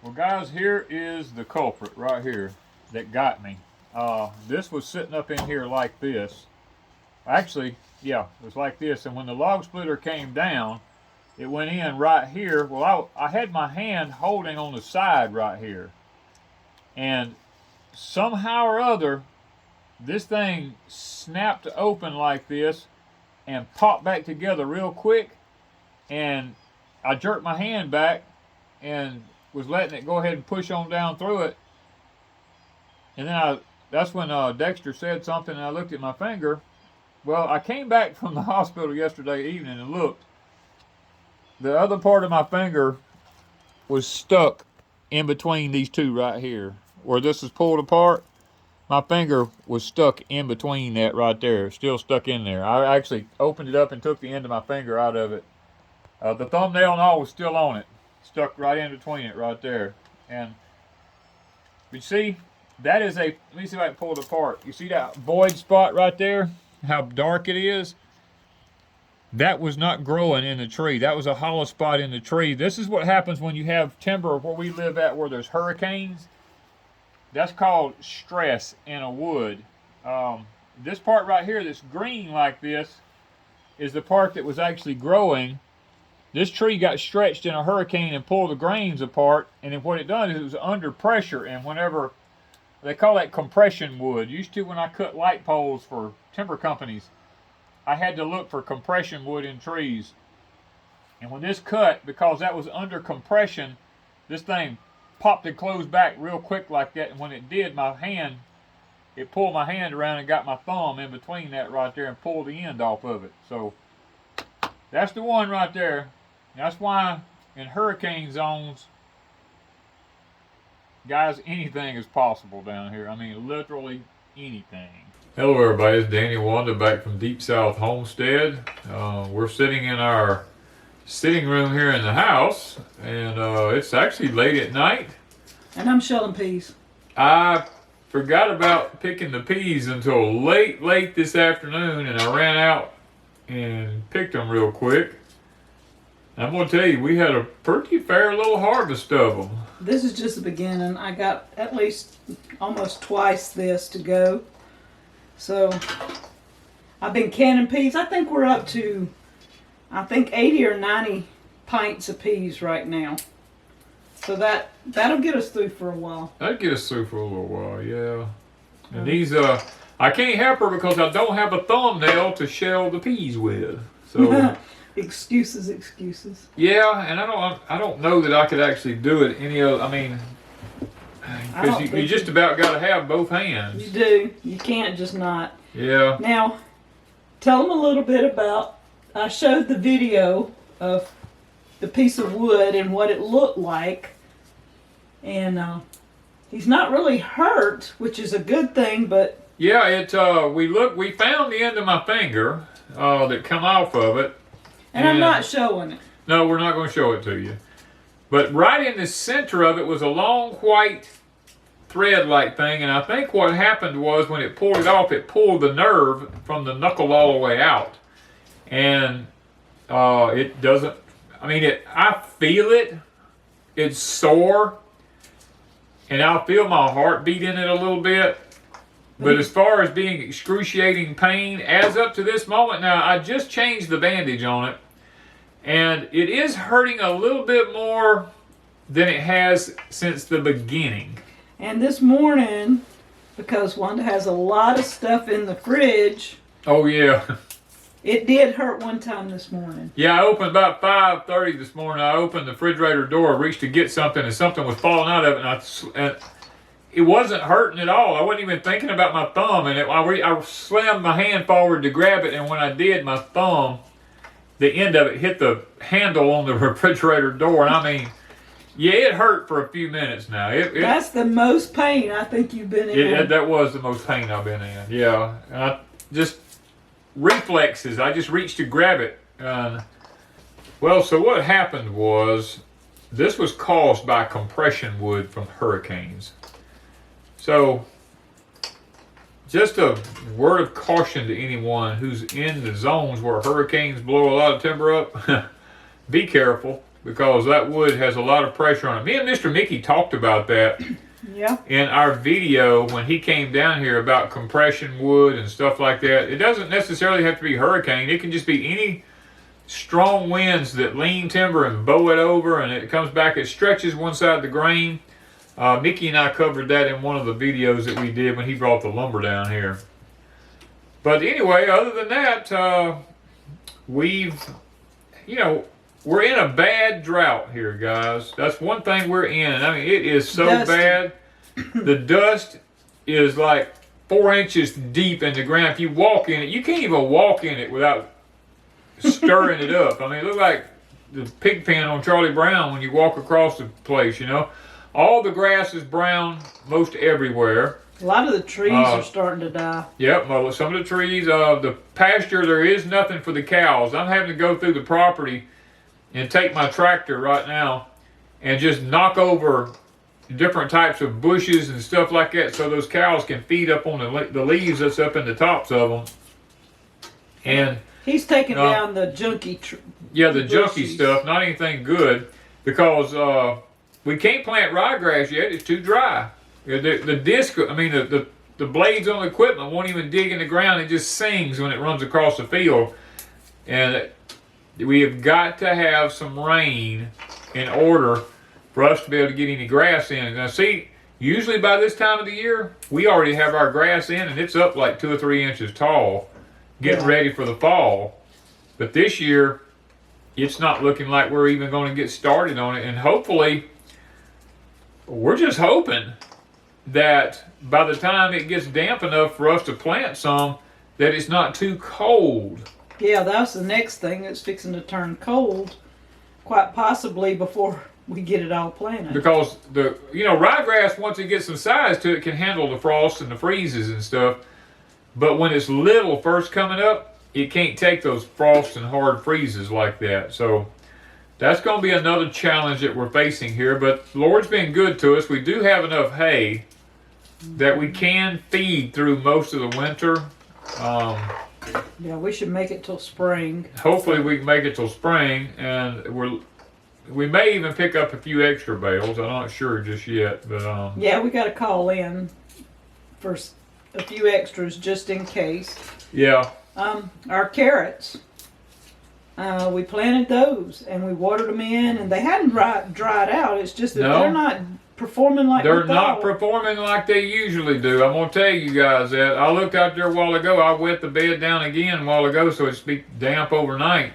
Well, guys, here is the culprit right here that got me. This was sitting up in here like this. Actually, yeah, it was like this. And when the log splitter came down, it went in right here. Well, I had my hand holding on the side right here. And somehow or other, this thing snapped open like this and popped back together real quick. And I jerked my hand back and was letting it go ahead and push on down through it. And then that's when Dexter said something, and I looked at my finger. Well, I came back from the hospital yesterday evening and looked. The other part of my finger was stuck in between these two right here. Where this is pulled apart, my finger was stuck in between that right there, still stuck in there. I actually opened it up and took the end of my finger out of it. The thumbnail and all was still on it, stuck right in between it right there. And you see, that is let me see if I can pull it apart. You see that void spot right there? How dark it is? That was not growing in the tree. That was a hollow spot in the tree. This is what happens when you have timber where we live at where there's hurricanes. That's called stress in a wood. This part right here that's green like this is the part that was actually growing. This tree got stretched in a hurricane and pulled the grains apart, and then what it done is it was under pressure, and whenever, they call that compression wood. Used to, when I cut light poles for timber companies, I had to look for compression wood in trees. And when this cut, because that was under compression, this thing popped and closed back real quick like that, and when it did, it pulled my hand around and got my thumb in between that right there and pulled the end off of it. So that's the one right there. That's why in hurricane zones, guys, anything is possible down here. I mean, literally anything. Hello everybody, it's Danny and Wanda back from Deep South Homestead. We're sitting in our sitting room here in the house, and it's actually late at night. And I'm shelling peas. I forgot about picking the peas until late this afternoon, and I ran out and picked them real quick. I'm going to tell you, we had a pretty fair little harvest of them. This is just the beginning. I got at least almost twice this to go. So I've been canning peas. I think we're up to 80 or 90 pints of peas right now. So that'll get us through for a while. That'll get us through for a little while, yeah. And these, I can't help her because I don't have a thumbnail to shell the peas with. So excuses. Yeah, and I don't know that I could actually do it any other. I mean, because you just about got to have both hands. You do. You can't just not. Yeah. Now, tell them a little bit about. I showed the video of the piece of wood and what it looked like, and he's not really hurt, which is a good thing. But yeah, we found the end of my finger that come off of it, and I'm not showing it. No, we're not going to show it to you. But right in the center of it was a long white thread-like thing, and I think what happened was when it pulled it off, it pulled the nerve from the knuckle all the way out. And it doesn't, I mean, I feel it. It's sore. And I feel my heartbeat in it a little bit. But as far as being excruciating pain, as up to this moment, now I just changed the bandage on it. And it is hurting a little bit more than it has since the beginning. And this morning, because Wanda has a lot of stuff in the fridge. Oh, yeah. It did hurt one time this morning. Yeah, I opened about 5:30 this morning. I opened the refrigerator door, reached to get something, and something was falling out of it. And it wasn't hurting at all. I wasn't even thinking about my thumb. And I slammed my hand forward to grab it, and when I did, my thumb, the end of it hit the handle on the refrigerator door. And I mean, yeah, it hurt for a few minutes now. That's the most pain I think you've been in. That was the most pain I've been in, yeah. And I just, reflexes, I just reached to grab it. Well, so what happened was, this was caused by compression wood from hurricanes. So, just a word of caution to anyone who's in the zones where hurricanes blow a lot of timber up. Be careful. because that wood has a lot of pressure on it. Me and Mr. Mickey talked about that in our video when he came down here about compression wood and stuff like that. It doesn't necessarily have to be hurricane. It can just be any strong winds that lean timber and bow it over, and it comes back, it stretches one side of the grain. Mickey and I covered that in one of the videos that we did when he brought the lumber down here. But anyway, other than that, we're in a bad drought here, guys. That's one thing we're in. I mean, it is so bad. The dust is like 4 inches deep in the ground. If you walk in it, you can't even walk in it without stirring it up. I mean, it looks like the pig pen on Charlie Brown when you walk across the place, you know. All the grass is brown most everywhere. A lot of the trees are starting to die. Yep, well, some of the trees, the pasture, there is nothing for the cows. I'm having to go through the property and take my tractor right now and just knock over different types of bushes and stuff like that so those cows can feed up on the leaves that's up in the tops of them. And he's taking down the junky the junky stuff, not anything good, because we can't plant ryegrass yet. It's too dry. The disc, I mean, the blades on the equipment won't even dig in the ground. It just sings when it runs across the field. And we have got to have some rain in order for us to be able to get any grass in. Now see, usually by this time of the year, we already have our grass in and it's up like 2 or 3 inches tall, getting ready for the fall. But this year, it's not looking like we're even going to get started on it. And hopefully, we're just hoping that by the time it gets damp enough for us to plant some, that it's not too cold. Yeah, that's the next thing. It's fixing to turn cold, quite possibly before we get it all planted. Because ryegrass, once it gets some size to it, can handle the frost and the freezes and stuff. But when it's little first coming up, it can't take those frosts and hard freezes like that. So that's going to be another challenge that we're facing here. But the Lord's been good to us. We do have enough hay that we can feed through most of the winter. Yeah, we should make it till spring. Hopefully we can make it till spring, and we may even pick up a few extra bales. I'm not sure just yet, but yeah, we got to call in for a few extras just in case. Yeah. Our carrots, we planted those and we watered them in, and they hadn't dried out. It's just that they're not performing like they're not performing like they usually do. I'm gonna tell you guys that. I looked out there a while ago. I wet the bed down again a while ago so it's be damp overnight.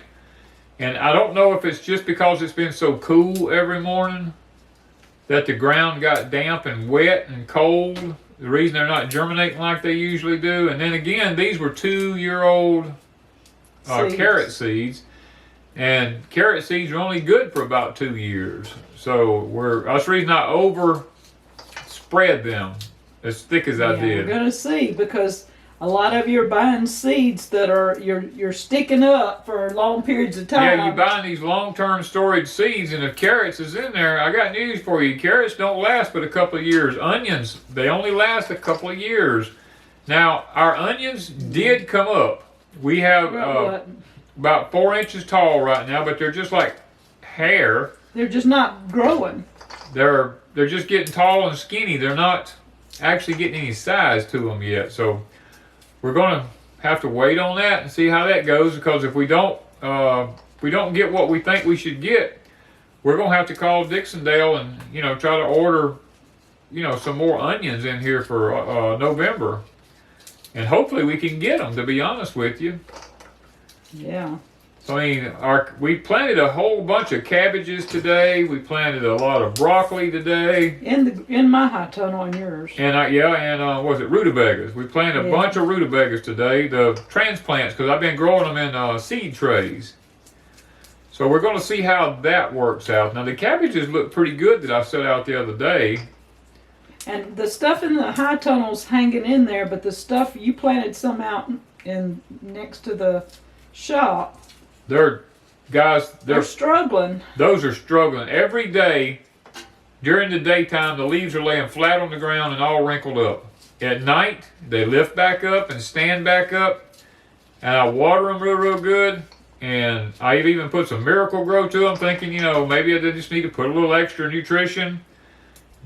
And I don't know if it's just because it's been so cool every morning that the ground got damp and wet and cold. The reason they're not germinating like they usually do. And then again, these were 2-year-old carrot seeds. And carrot seeds are only good for about 2 years. So that's the reason I over spread them as thick as I did. We're gonna see, because a lot of you are buying seeds that are you're sticking up for long periods of time. Yeah, you're buying these long-term storage seeds, and if carrots is in there, I got news for you. Carrots don't last but a couple of years. Onions, they only last a couple of years. Now, our onions did come up. We have about 4 inches tall right now, but they're just like hair. They're just not growing. They're just getting tall and skinny. They're not actually getting any size to them yet. So we're going to have to wait on that and see how that goes, because if we don't get what we think we should get, we're going to have to call Dixondale and try to order some more onions in here for November, and hopefully we can get them, to be honest with you. Yeah. So, I mean, we planted a whole bunch of cabbages today. We planted a lot of broccoli today. In my high tunnel and yours. And was it rutabagas? We planted a bunch of rutabagas today, the transplants, because I've been growing them in seed trays. So we're going to see how that works out. Now the cabbages look pretty good that I set out the other day. And the stuff in the high tunnel's hanging in there, but the stuff you planted some out in next to the shop. They're struggling. Those are struggling. Every day during the daytime, the leaves are laying flat on the ground and all wrinkled up. At night, they lift back up and stand back up, and I water them real good, And I've even put some Miracle Grow to them, thinking, you know, maybe I just need to put a little extra nutrition.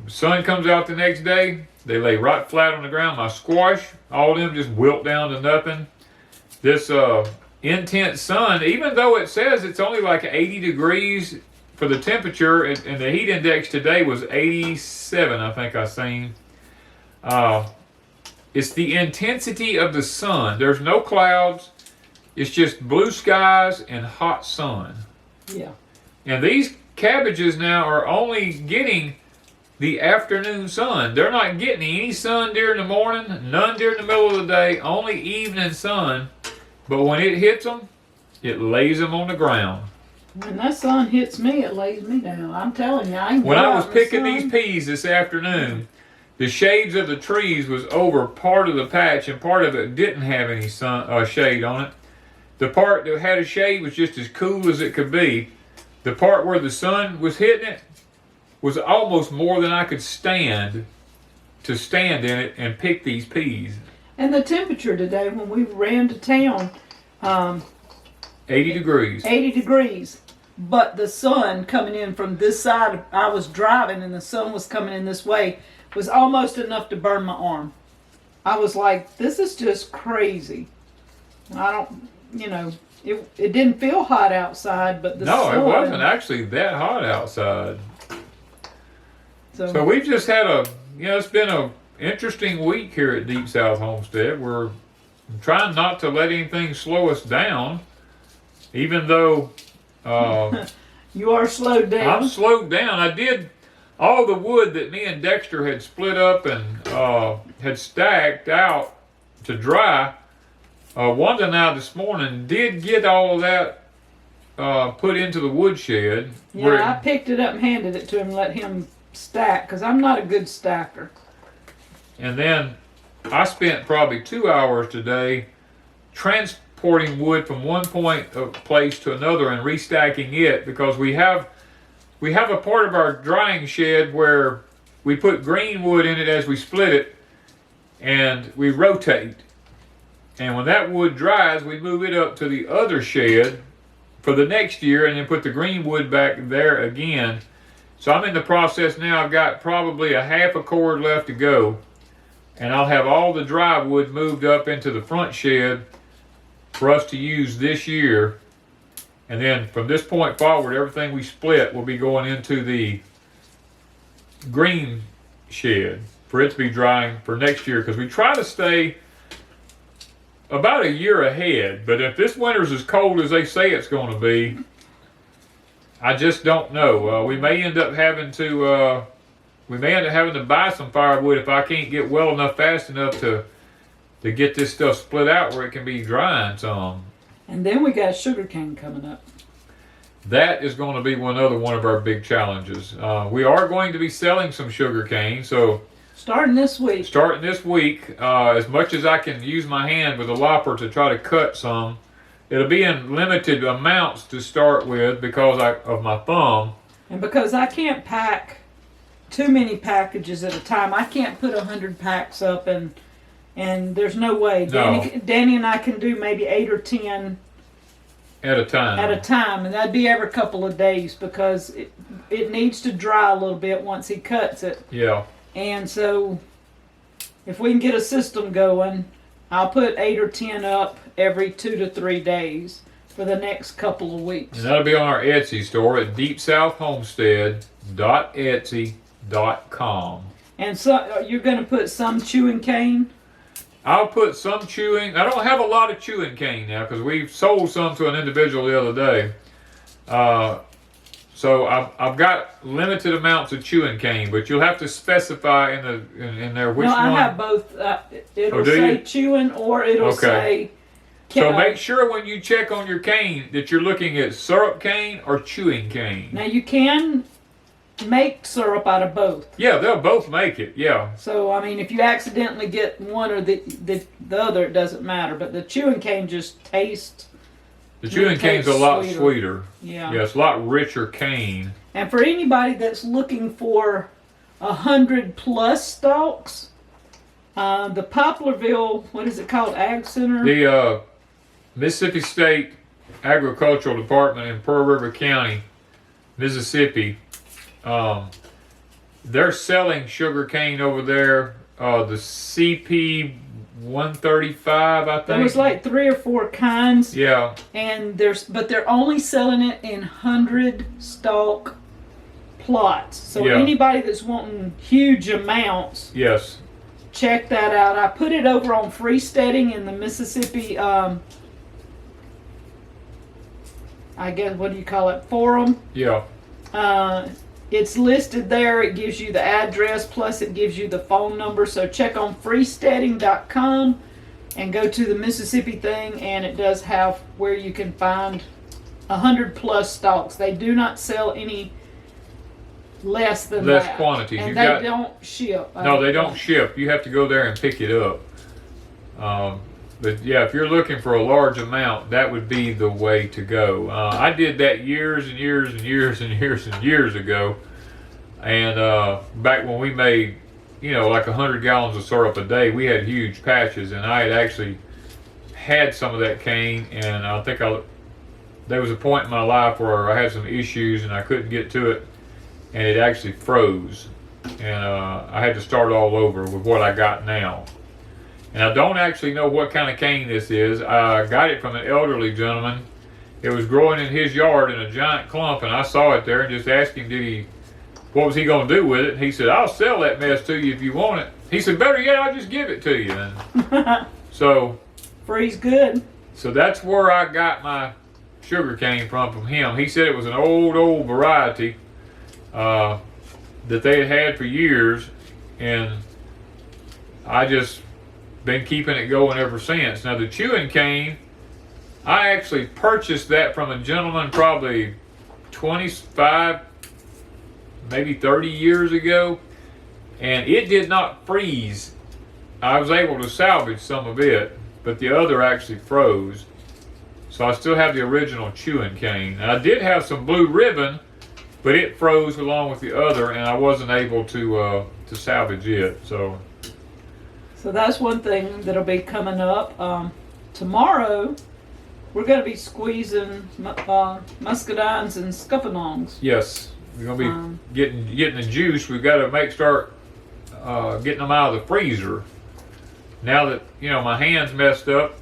The sun comes out the next day, they lay right flat on the ground. My squash, all of them just wilt down to nothing. This intense sun, even though it says it's only like 80 degrees for the temperature, and the heat index today was 87, I think I seen. It's the intensity of the sun. There's no clouds. It's just blue skies and hot sun. Yeah. And these cabbages now are only getting the afternoon sun. They're not getting any sun during the morning, none during the middle of the day, only evening sun. But when it hits them, it lays them on the ground. When that sun hits me, it lays me down. I'm telling you, I ain't When I was in the picking sun. these peas this afternoon, the shades of the trees was over part of the patch, and part of it didn't have any sun shade on it. The part that had a shade was just as cool as it could be. The part where the sun was hitting it was almost more than I could stand to stand in it and pick these peas. And the temperature today, when we ran to town, 80 degrees. 80 degrees. But the sun coming in from this side, I was driving and the sun was coming in this way, was almost enough to burn my arm. I was like, this is just crazy. I don't, you know, it didn't feel hot outside, but the sun. No, it wasn't actually that hot outside. So we've just had it's been a interesting week here at Deep South Homestead. We're trying not to let anything slow us down, even though you are slowed down. I'm slowed down. I did all the wood that me and Dexter had split up and had stacked out to dry. Wanda and I this morning did get all of that put into the woodshed. Yeah, I picked it up and handed it to him and let him stack, because I'm not a good stacker. And then I spent probably 2 hours today transporting wood from one point of place to another and restacking it, because we have a part of our drying shed where we put green wood in it as we split it, and we rotate. And when that wood dries, we move it up to the other shed for the next year, and then put the green wood back there again. So I'm in the process now. I've got probably a half a cord left to go, and I'll have all the dry wood moved up into the front shed for us to use this year. And then from this point forward, everything we split will be going into the green shed for it to be drying for next year, because we try to stay about a year ahead. But if this winter's as cold as they say it's going to be, I just don't know. We may end up having to buy some firewood if I can't get well enough fast enough to get this stuff split out where it can be drying some. And then we got sugar cane coming up. That is going to be one of our big challenges. We are going to be selling some sugar cane, so starting this week, as much as I can use my hand with a lopper to try to cut some. It'll be in limited amounts to start with because of my thumb. And because I can't pack too many packages at a time. I can't put 100 packs up, and there's no way. Danny and I can do maybe 8 or 10 at a time. And that'd be every couple of days, because it needs to dry a little bit once he cuts it. Yeah. And so if we can get a system going, I'll put 8 or 10 up every 2 to 3 days for the next couple of weeks. And that'll be on our Etsy store at deepsouthhomestead.etsy.com. And so you're going to put some chewing cane? I'll put some chewing. I don't have a lot of chewing cane now because we've sold some to an individual the other day. So I've got limited amounts of chewing cane, but you'll have to specify in there which one. No, I have both. It'll say chewing, or it'll say. So make sure when you check on your cane that you're looking at syrup cane or chewing cane. Now you can make syrup out of both. Yeah, they'll both make it. Yeah. So I mean, if you accidentally get one or the other, it doesn't matter. But the chewing cane just tastes. The chewing cane's a lot sweeter. Yeah. Yeah, it's a lot richer cane. And for anybody that's looking for 100+ stalks, the Poplarville, what is it called, Ag Center? The Mississippi State agricultural department in Pearl River County, Mississippi. They're selling sugar cane over there. The CP 135, I think. There was like 3 or 4 kinds. Yeah. And but they're only selling it in 100 stalk plots. So anybody that's wanting huge amounts, yes, check that out. I put it over on Freesteading in the Mississippi, I guess, what do you call it, forum? Yeah. It's listed there. It gives you the address, plus it gives you the phone number. So check on freesteading.com and go to the Mississippi thing, and it does have where you can find 100+ stalks. They do not sell any less than that. Less quantities. And they don't ship. No, they don't ship. You have to go there and pick it up. But yeah, if you're looking for a large amount, that would be the way to go. I did that years and years and years and years and years ago. And back when we made, like 100 gallons of syrup a day, we had huge patches. And I had actually had some of that cane. And I think there was a point in my life where I had some issues and I couldn't get to it. And it actually froze. And I had to start all over with what I got now. And I don't actually know what kind of cane this is. I got it from an elderly gentleman. It was growing in his yard in a giant clump, and I saw it there and just asked him, what was he going to do with it? And he said, I'll sell that mess to you if you want it. He said, better yet, I'll just give it to you. And so, free's good. So that's where I got my sugar cane from him. He said it was an old variety that they had for years, and I just been keeping it going ever since. Now the chewing cane, I actually purchased that from a gentleman probably 25, maybe 30 years ago, and it did not freeze. I was able to salvage some of it, but the other actually froze. So I still have the original chewing cane. And I did have some blue ribbon, but it froze along with the other, and I wasn't able to salvage it. So that's one thing that'll be coming up. Tomorrow, we're going to be squeezing muscadines and scuppernongs. Yes, we're going to be getting the juice. We've got to start getting them out of the freezer. Now that my hand's messed up,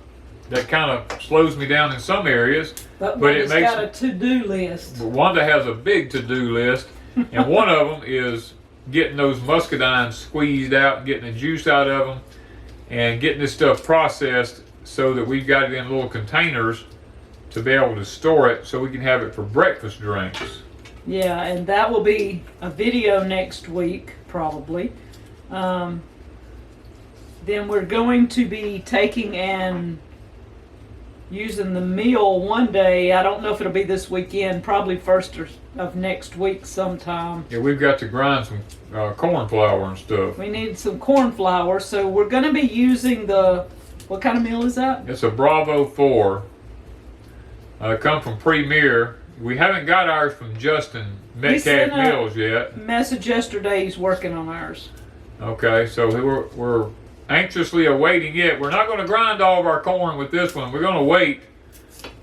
that kind of slows me down in some areas. But it makes got a to-do list. Wanda has a big to-do list, and one of them is getting those muscadines squeezed out, getting the juice out of them, and getting this stuff processed so that we've got it in little containers to be able to store it so we can have it for breakfast drinks. Yeah, and that will be a video next week, probably. Then we're going to be taking and using the meal one day. I don't know if it'll be this weekend, probably first of next week sometime. Yeah, we've got to grind some corn flour and stuff. We need some corn flour, so we're going to be using what kind of meal is that? It's a Bravo 4. Come from Premier. We haven't got ours from Justin Metcalf Mills yet. Message yesterday, he's working on ours. Okay, so we're anxiously awaiting it. We're not going to grind all of our corn with this one. We're going to wait.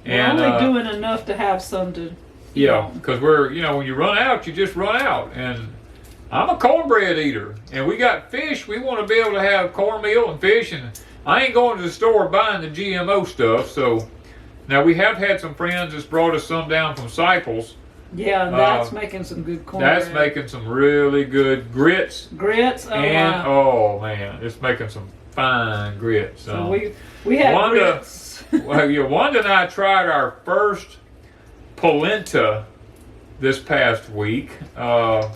We're only doing enough to have some to. Yeah, because when you run out, you just run out. And I'm a cornbread eater, and we got fish. We want to be able to have cornmeal and fish, and I ain't going to the store buying the GMO stuff. So now we have had some friends that's brought us some down from Cypress. Yeah, and that's making some good cornbread. That's making some really good grits. Grits, oh man, it's making some fine grits. So we had grits. Wanda and I tried our first polenta this past week. Well,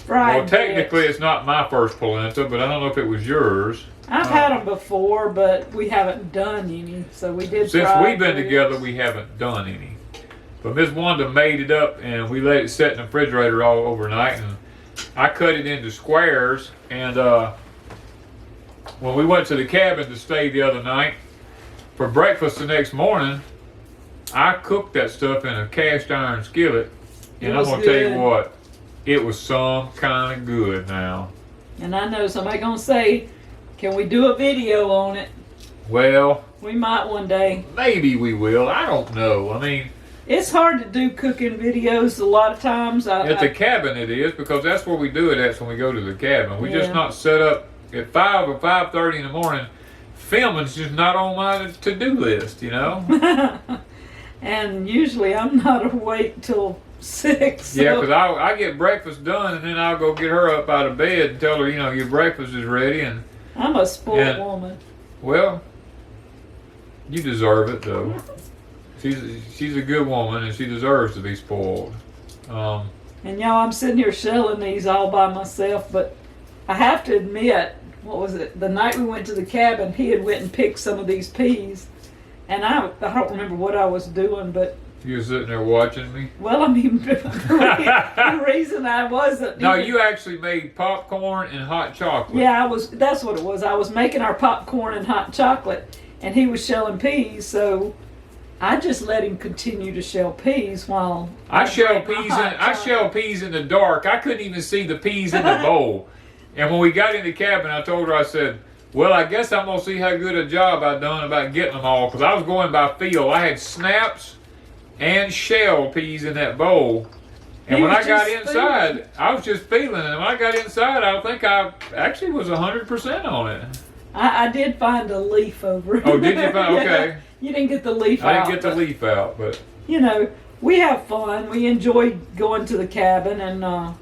technically it's not my first polenta, but I don't know if it was yours. I've had them before, but we haven't done any. So we did. Since we've been together, we haven't done any. But Miss Wanda made it up, and we let it sit in the refrigerator all overnight, and I cut it into squares. And when we went to the cabin to stay the other night, for breakfast the next morning, I cooked that stuff in a cast iron skillet, and I'm going to tell you what, it was some kind of good now. And I know somebody going to say, can we do a video on it? Well, We might one day. Maybe we will. I don't know. I mean, it's hard to do cooking videos a lot of times. At the cabin it is, because that's where we do it at when we go to the cabin. We're just Yeah. not set up at 5 or 5:30 in the morning. Filming's just not on my to-do list, you know? And usually I'm not awake till 6. So. Yeah, because I get breakfast done, and then I'll go get her up out of bed and tell her, you know, your breakfast is ready. And I'm a spoiled woman. Well, you deserve it, though. She's a good woman, and she deserves to be spoiled. And y'all, I'm sitting here shelling these all by myself, but I have to admit, what was it? The night we went to the cabin, he had went and picked some of these peas, and I don't remember what I was doing, but You were sitting there watching me. well, I mean, the reason I wasn't. No, you actually made popcorn and hot chocolate. Yeah, that's what it was. I was making our popcorn and hot chocolate, and he was shelling peas, so I just let him continue to shell peas while I shell drank my peas. hot I chocolate. shell peas in the dark. I couldn't even see the peas in the bowl. And when we got in the cabin, I told her, I said, "Well, I guess I'm gonna see how good a job I done about getting them all, because I was going by feel. I had snaps and shell peas in that bowl." And He when I was got just inside, I was just feeling it. And when I got inside, I think I actually was 100% on it. I did find a leaf over it. Oh, did you find? Yeah. Okay. You didn't get the leaf out. I didn't get the but, leaf out, but you know, we have fun. We enjoy going to the cabin, and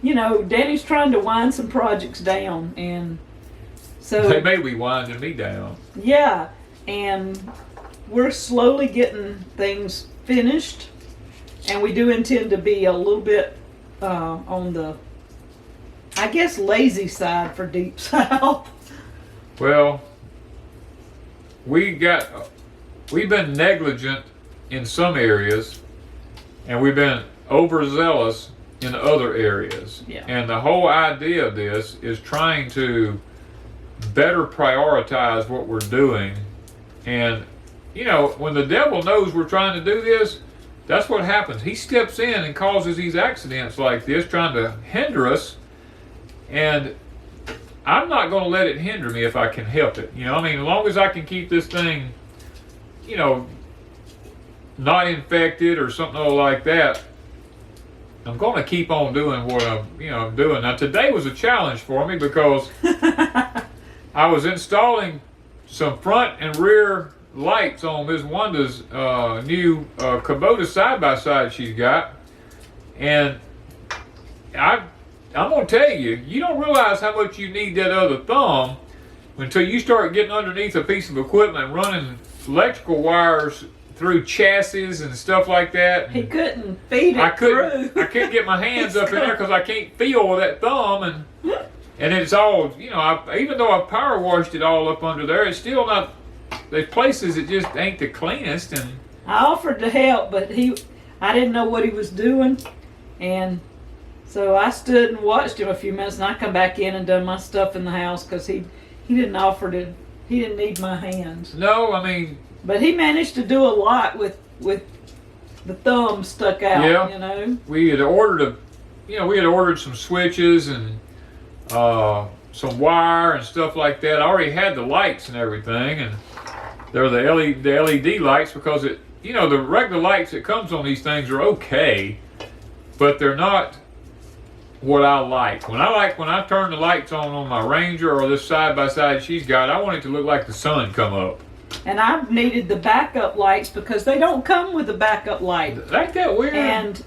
you know, Danny's trying to wind some projects down, and so they may be winding me down. yeah, and we're slowly getting things finished, and we do intend to be a little bit on the, I guess, lazy side for Deep South. Well, we've been negligent in some areas, and we've been overzealous in other areas. Yeah. And the whole idea of this is trying to better prioritize what we're doing. And, you know, when the devil knows we're trying to do this, that's what happens. He steps in and causes these accidents like this, trying to hinder us. And I'm not going to let it hinder me if I can help it. You know, I mean, as long as I can keep this thing, you know, not infected or something like that, I'm going to keep on doing what I'm doing. Now, today was a challenge for me because I was installing some front and rear lights on Ms. Wanda's new Kubota side-by-side she's got. And I'm going to tell you, you don't realize how much you need that other thumb until you start getting underneath a piece of equipment, running electrical wires through chassis and stuff like that. He couldn't feed it through. I can't get my hands up in there because I can't feel that thumb, and it's all, you know, even though I power washed it all up under there, it's still not. There's places it just ain't the cleanest. And I offered to help, but I didn't know what he was doing, and so I stood and watched him a few minutes, and I come back in and done my stuff in the house because he didn't offer to. He didn't need my hands. No, I mean. But he managed to do a lot with the thumb stuck out. Yeah. You know. We had ordered some switches and some wire and stuff like that. I already had the lights and everything, and they're the LED lights because the regular lights that comes on these things are okay, but they're not what I like. When I turn the lights on my Ranger or this side by side she's got, I want it to look like the sun come up. And I've needed the backup lights because they don't come with a backup light. Ain't that weird? And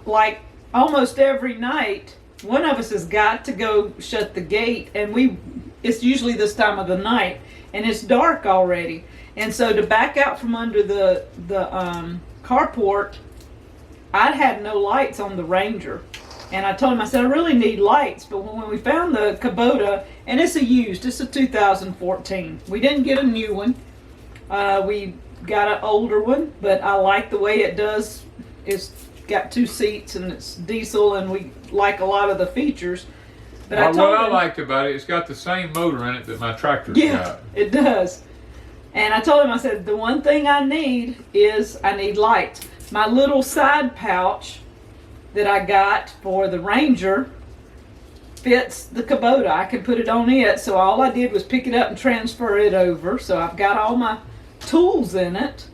like almost every night, one of us has got to go shut the gate, and it's usually this time of the night, and it's dark already. And so to back out from under the carport, I had no lights on the Ranger. And I told him, I said, I really need lights. But when we found the Kubota, and it's a 2014. We didn't get a new one. We got an older one, but I like the way it does. It's got 2 seats and it's diesel, and we like a lot of the features. But what I liked about it, it's got the same motor in it that my tractor's got. Yeah, it does. And I told him, I said, the one thing I need lights. My little side pouch that I got for the Ranger, fits the Kubota. I can put it on it. So all I did was pick it up and transfer it over. So I've got all my tools in it.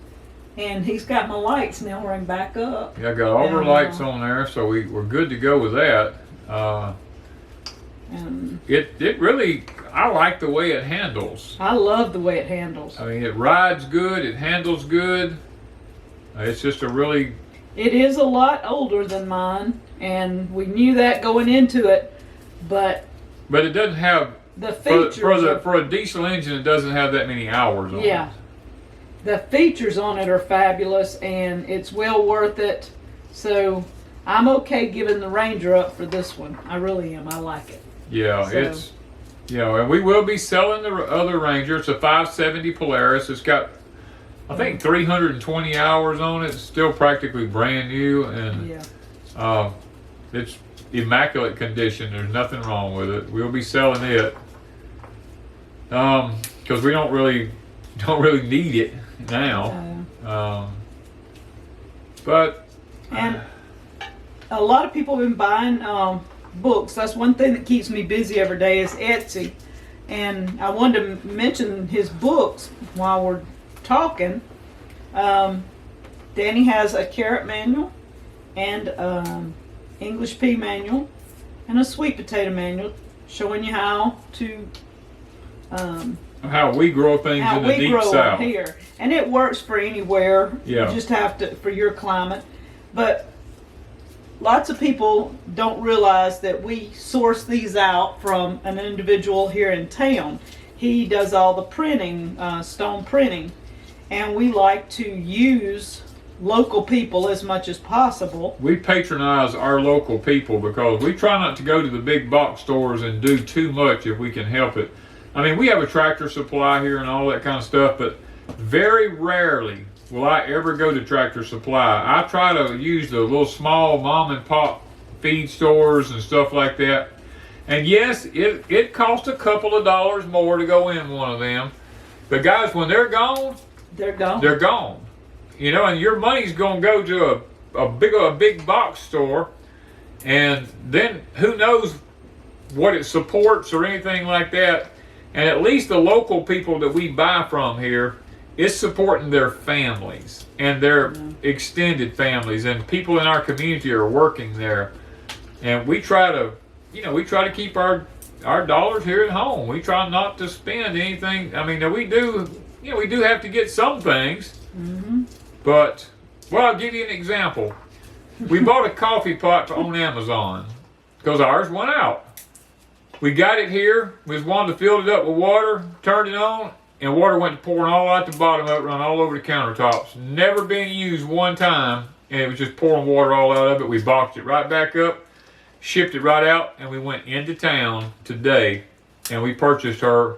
And he's got my lights now running back up. Yeah, I got all our lights on there, so we're good to go with that. It really, I like the way it handles. I love the way it handles. I mean, it rides good, it handles good. It's just a really... It is a lot older than mine, and we knew that going into it, but it doesn't have... The features... For a diesel engine, it doesn't have that many hours on it. Yeah. The features on it are fabulous, and it's well worth it. So I'm okay giving the Ranger up for this one. I really am. I like it. Yeah, so. It's, and we will be selling the other Ranger. It's a 570 Polaris. It's got, I think, 320 hours on it. It's still practically brand new, and it's immaculate condition. There's nothing wrong with it. We'll be selling it because we don't really need it now. And a lot of people have been buying books. That's one thing that keeps me busy every day is Etsy. And I wanted to mention his books while we're talking. Danny has a carrot manual and English pea manual and a sweet potato manual showing you how to how we grow things in the deep south here, and it works for anywhere. Yeah. You just have to for your climate. But lots of people don't realize that we source these out from an individual here in town. He does all the printing, stone printing, and we like to use local people as much as possible. We patronize our local people because we try not to go to the big box stores and do too much if we can help it. I mean, we have a Tractor Supply here and all that kind of stuff, but very rarely will I ever go to Tractor Supply. I try to use the little small mom and pop feed stores and stuff like that. And yes, it costs a couple of dollars more to go in one of them. But guys, when they're gone, they're gone. They're gone. You know, and your money's going to go to a big box store, and then who knows what it supports or anything like that. And at least the local people that we buy from here, it's supporting their families and their extended families, and people in our community are working there. And we try to keep our dollars here at home. We try not to spend anything. I mean, we do have to get some things. Mm-hmm. But, well, I'll give you an example. We bought a coffee pot on Amazon because ours went out. We got it here. Ms. Wanda filled it up with water, turned it on, and water went pouring all out the bottom of it, run all over the countertops. Never been used one time, and it was just pouring water all out of it. We boxed it right back up, shipped it right out, and we went into town today, and we purchased her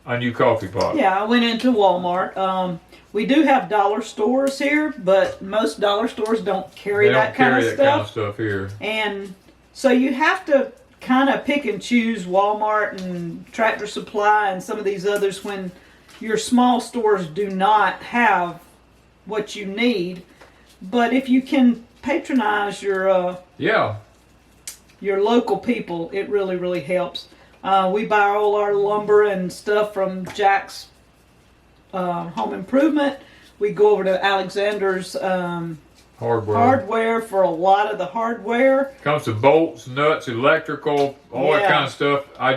a new coffee pot. Yeah, I went into Walmart. We do have dollar stores here, but most dollar stores don't carry that kind of stuff here. And so you have to kind of pick and choose Walmart and Tractor Supply and some of these others when your small stores do not have what you need. But if you can patronize your local people, it really, really helps. We buy all our lumber and stuff from Jack's Home Improvement. We go over to Alexander's hardware for a lot of the hardware. Comes to bolts, nuts, electrical, all that kind of stuff. I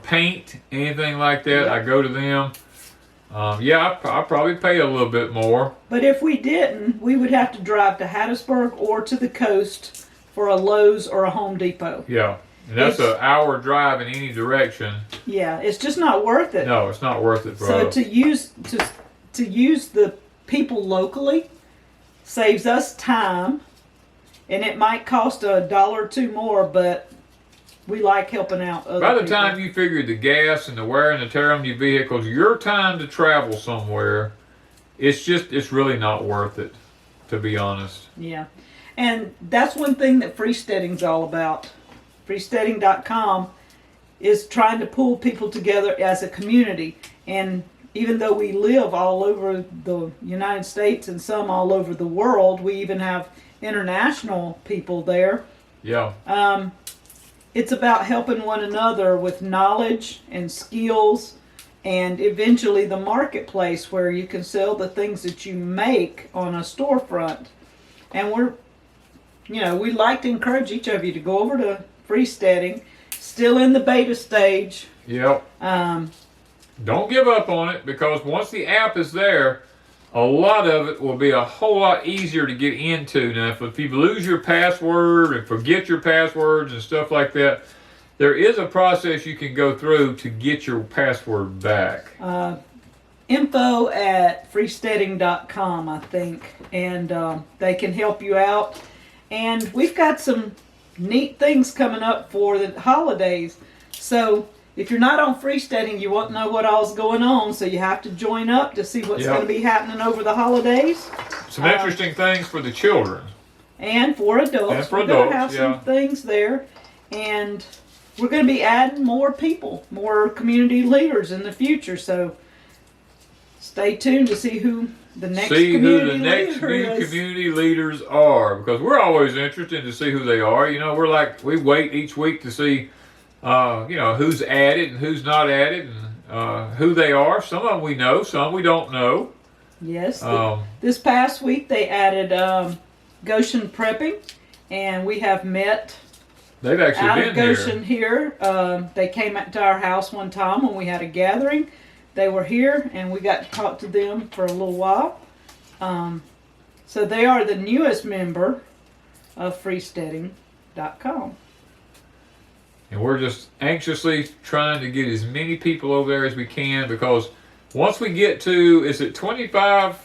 paint, anything like that, I go to them. I probably pay a little bit more. But if we didn't, we would have to drive to Hattiesburg or to the coast for a Lowe's or a Home Depot. Yeah. And that's an hour drive in any direction. Yeah, it's just not worth it. No, it's not worth it for us. So to use the people locally saves us time, and it might cost $1 or $2 more, but we like helping out other people. By the time you figure the gas and the wear and the tear on your vehicles, your time to travel somewhere, it's really not worth it, to be honest. Yeah, and that's one thing that freesteading's all about. Freesteading.com is trying to pull people together as a community. And even though we live all over the United States and some all over the world, we even have international people there. Yeah. it's about helping one another with knowledge and skills, and eventually the marketplace where you can sell the things that you make on a storefront. And we like to encourage each of you to go over to Freesteading. Still in the beta stage. Yep. Don't give up on it, because once the app is there, a lot of it will be a whole lot easier to get into. Now, if you lose your password and forget your passwords and stuff like that, there is a process you can go through to get your password back. Info@freesteading.com, I think, and they can help you out. And we've got some neat things coming up for the holidays. So if you're not on Freesteading, you won't know what all's going on. So you have to join up to see what's going to be happening over the holidays. Some interesting things for the children. And for adults. And for we're adults, going to have some things there. And we're going to be adding more people, more community leaders in the future. So stay tuned to see who the next community leaders are, because we're always interested to see who they are. We wait each week to see who's added and who's not added, and who they are. Some of them we know, some we don't know. Yes. This past week they added Goshen Prepping, and we have met. They've actually out been of Goshen here. They came to our house one time when we had a gathering. They were here, and we got to talk to them for a little while. So they are the newest member of Freesteading.com. And we're just anxiously trying to get as many people over there as we can, because once we get to, is it 25?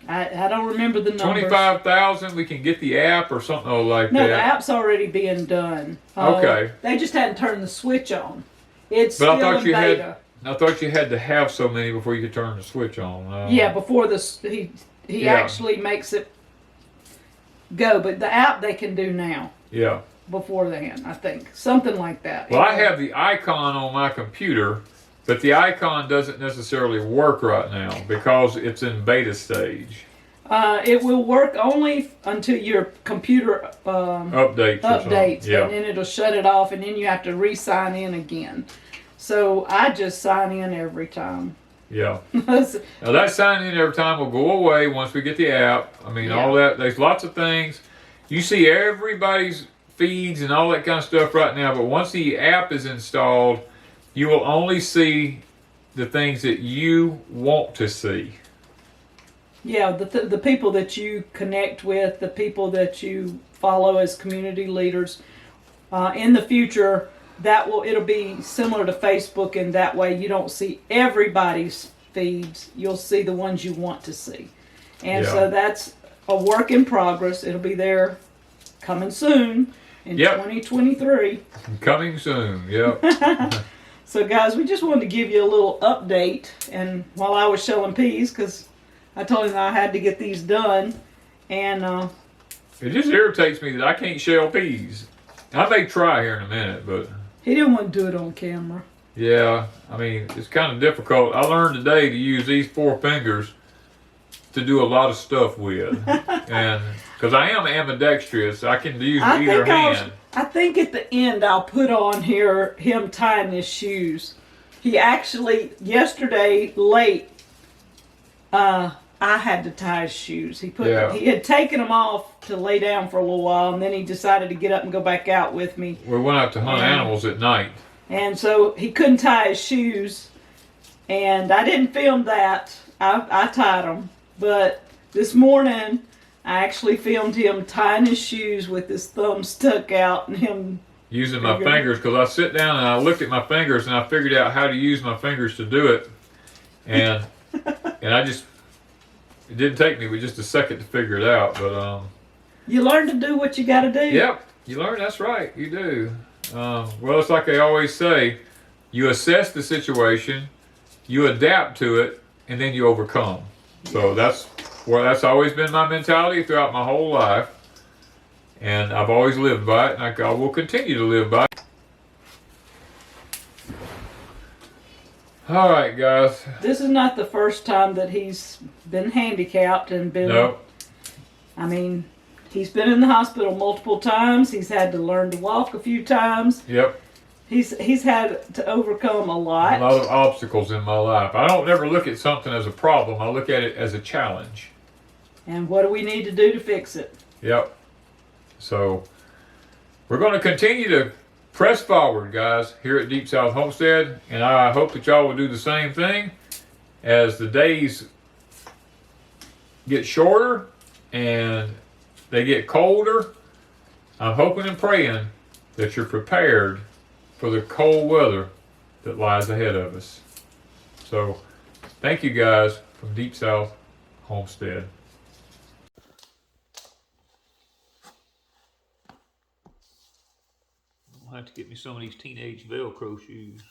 I don't remember the numbers. 25,000, we can get the app or something like that. No, the app's already being done. Okay. They just hadn't turned the switch on. It's but still in beta. I thought you had to have so many before you could turn the switch on. Yeah, before he actually makes it go. But the app they can do now. Yeah. Beforehand, I think. Something like that. Well, I have the icon on my computer, but the icon doesn't necessarily work right now because it's in beta stage. It will work only until your computer updates, yeah. And then it'll shut it off, and then you have to re-sign in again. So I just sign in every time. Yeah. Now that sign in every time will go away once we get the app. I mean, all that. There's lots of things. You see everybody's feeds and all that kind of stuff right now, but once the app is installed, you will only see the things that you want to see. Yeah, the people that you connect with, the people that you follow as community leaders. In the future, it'll be similar to Facebook in that way. You don't see everybody's feeds. You'll see the ones you want to see. And so that's a work in progress. It'll be there coming soon in 2023. Coming soon, yep. So guys, we just wanted to give you a little update, and while I was shelling peas, because I told him I had to get these done, and it just irritates me that I can't shell peas. I may try here in a minute, but he didn't want to do it on camera. Yeah, I mean, it's kind of difficult. I learned today to use these 4 fingers to do a lot of stuff with, and because I am ambidextrous, I can use either hand. I think at the end I'll put on here him tying his shoes. He actually, yesterday late, I had to tie his shoes. He had taken them off to lay down for a little while, and then he decided to get up and go back out with me. We went out to hunt animals at night. And so he couldn't tie his shoes, and I didn't film that. I tied them. But this morning, I actually filmed him tying his shoes with his thumb stuck out and him using my fingers, because I sit down and I looked at my fingers and I figured out how to use my fingers to do it, and it didn't take me but just a second to figure it out. But you learn to do what you got to do. Yep, you learn. That's right, you do. Well, it's like they always say: you assess the situation, you adapt to it, and then you overcome. So that's always been my mentality throughout my whole life, and I've always lived by it, and I will continue to live by it. All right, guys. This is not the first time that he's been handicapped and been. No. I mean, He's been in the hospital multiple times. He's had to learn to walk a few times. Yep. He's had to overcome a lot. A lot of obstacles in my life. I don't never look at something as a problem. I look at it as a challenge. And what do we need to do to fix it? Yep. So we're going to continue to press forward, guys, here at Deep South Homestead. And I hope that y'all will do the same thing as the days get shorter and they get colder. I'm hoping and praying that you're prepared for the cold weather that lies ahead of us. So, thank you guys from Deep South Homestead. I'll have to get me some of these teenage Velcro shoes.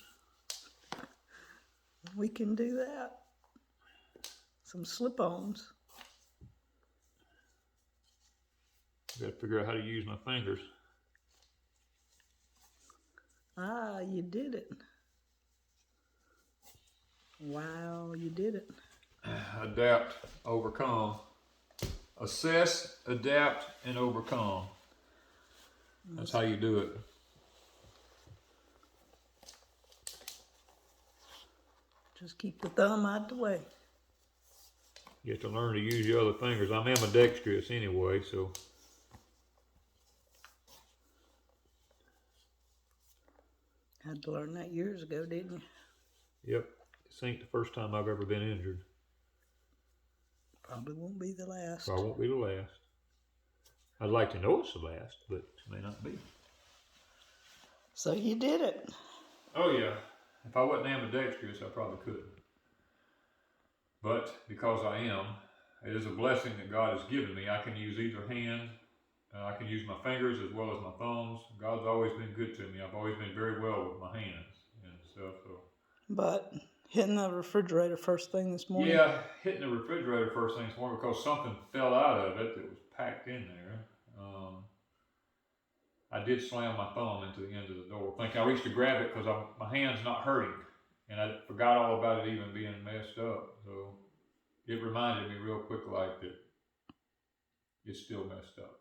We can do that. Some slip-ons. Got to figure out how to use my fingers. Ah, you did it. Wow, you did it. Adapt, overcome. Assess, adapt, and overcome. That's how you do it. Just keep the thumb out the way. You have to learn to use your other fingers. I'm ambidextrous anyway, so. Had to learn that years ago, didn't you? Yep. This ain't the first time I've ever been injured. Probably won't be the last. Probably won't be the last. I'd like to know it's the last, but it may not be. So you did it. Oh yeah. If I wasn't ambidextrous, I probably couldn't. But because I am, it is a blessing that God has given me. I can use either hand. I can use my fingers as well as my thumbs. God's always been good to me. I've always been very well with my hands and stuff. So. But hitting the refrigerator first thing this morning. Yeah, hitting the refrigerator first thing this morning because something fell out of it that was packed in there. I did slam my thumb into the end of the door. Thinking I reached to grab it because my hand's not hurting. And I forgot all about it even being messed up. So it reminded me real quick like that it's still messed up.